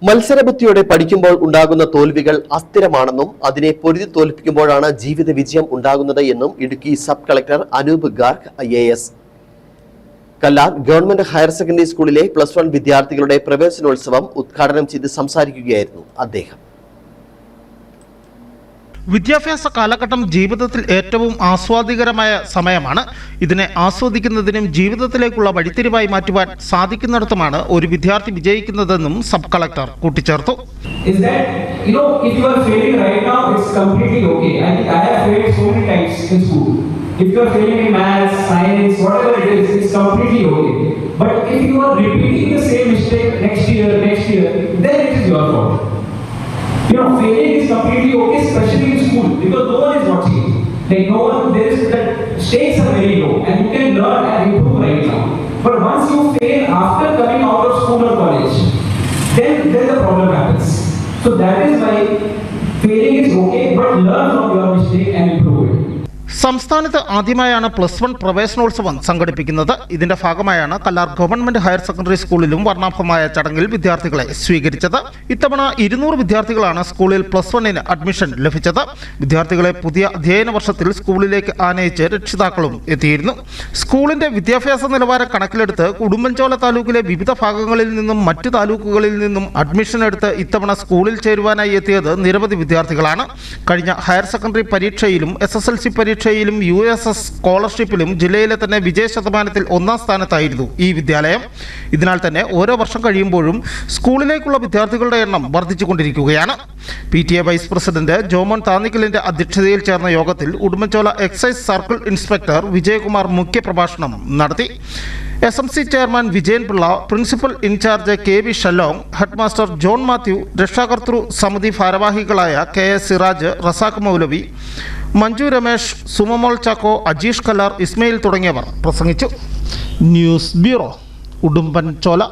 മത്സരബുദ്ധിയോടെ പഠിക്കുമ്പോൾ ഉണ്ടാകുന്ന തോൽവികൾ അസ്ഥിരമാണെന്നും അതിനെ പൊരുതി തോൽപ്പിക്കുമ്പോഴാണ് ജീവിത വിജയം ഉണ്ടാകുന്നത് എന്നും Idukki sub collector Anoop Garg IAS Kallar government higher secondary സ്കൂളിലെ +1 വിദ്യാർത്ഥികളുടെ പ്രവേശനോത്സവം ഉദ്ഘാടനം ചെയ്ത് സംസാരിക്കുകയായിരുന്നു അദ്ദേഹം. വിദ്യാഭ്യാസ കാലഘട്ടം ജീവിതത്തിൽ ഏറ്റവും ആസ്വാദികരമായ സമയമാണ്. ഇതിനെ ആസ്വദിക്കുന്നതിനും ജീവിതത്തിലേക്കുള്ള വഴിത്തിരിവായി മാറ്റുവാൻ സാധിക്കുന്നിടത്തുമാണ് ഒരു വിദ്യാർത്ഥി വിജയിക്കുന്നതെന്നും സബ് കളക്ടർ കൂട്ടിച്ചേർത്തു. If you are failing in maths, science, whatever it is, it's completely okay. But if you are repeating the same mistake next year, then it is your fault. Failing is completely okay, especially in school, because no one is watching. Like no one, the stakes are very low, and you can learn and improve right now. But once you fail after coming out of school or college, then the problem happens. So that is why failing is okay, but learn from your mistake and improve it. സംസ്ഥാനത്ത് ആദ്യമായാണ് +1 പ്രവേശനോത്സവം സംഘടിപ്പിക്കുന്നത്. ഇതിന്റെ ഭാഗമായാണ് Kallar government higher secondary സ്കൂളിലും വർണ്ണാഭമായ ചടങ്ങിൽ വിദ്യാർത്ഥികളെ സ്വീകരിച്ചത്. ഇത്തവണ 200 വിദ്യാർത്ഥികളാണ് സ്കൂളിൽ +1 അഡ്മിഷൻ ലഭിച്ചത്. വിദ്യാർത്ഥികളെ പുതിയ അധ്യയന വർഷത്തിൽ സ്കൂളിലേക്ക് ആനയിച്ച് രക്ഷിതാക്കളും എത്തിയിരുന്നു. സ്കൂളിന്റെ വിദ്യാഭ്യാസ നിലവാരം കണക്കിലെടുത്ത് ഉടുമ്പൻചോല താലൂക്കിലെ വിവിധ ഭാഗങ്ങളിൽ നിന്നും മറ്റ് താലൂക്കുകളിൽ നിന്നും അഡ്മിഷൻ എടുത്ത് ഇത്തവണ സ്കൂളിൽ ചേരുവാനായി എത്തിയത് നിരവധി വിദ്യാർത്ഥികളാണ്. കഴിഞ്ഞ ഹയർ സെക്കൻഡറി പരീക്ഷയിലും SSLC പരീക്ഷയിലും USS സ്കോളർഷിപ്പിലും ജില്ലയിലെ തന്നെ വിജയ ശതമാനത്തിൽ 1ാം സ്ഥാനത്തായിരുന്നു ഈ വിദ്യാലയം. ഇതിനാൽ തന്നെ ഓരോ വർഷം കഴിയുമ്പോഴും സ്കൂളിലേക്കുള്ള വിദ്യാർത്ഥികളുടെ എണ്ണം വർദ്ധിച്ചുകൊണ്ടിരിക്കുകയാണ്. PTA വൈസ് പ്രസിഡന്റ് ജോമോൻ താന്നിക്കലിന്റെ അധ്യക്ഷതയിൽ ചേർന്ന യോഗത്തിൽ Udumbanchola excise circle inspector Vijayakumar മുഖ്യപ്രഭാഷണം നടത്തി. SMC chairman Vijayan Pillai, principal incharge KV Shallong, headmaster John Mathew, രക്ഷാകർതൃ സമിതി ഭാരവാഹികളായ KS സിറാജ്, റസാഖ് മൗലവി, മഞ്ജു രമേശ്, സുമമോൾ ചാക്കോ, അജീഷ് കല്ലാർ, ഇസ്മയിൽ തുടങ്ങിയവർ പ്രസംഗിച്ചു. News bureau, Udumbanchola.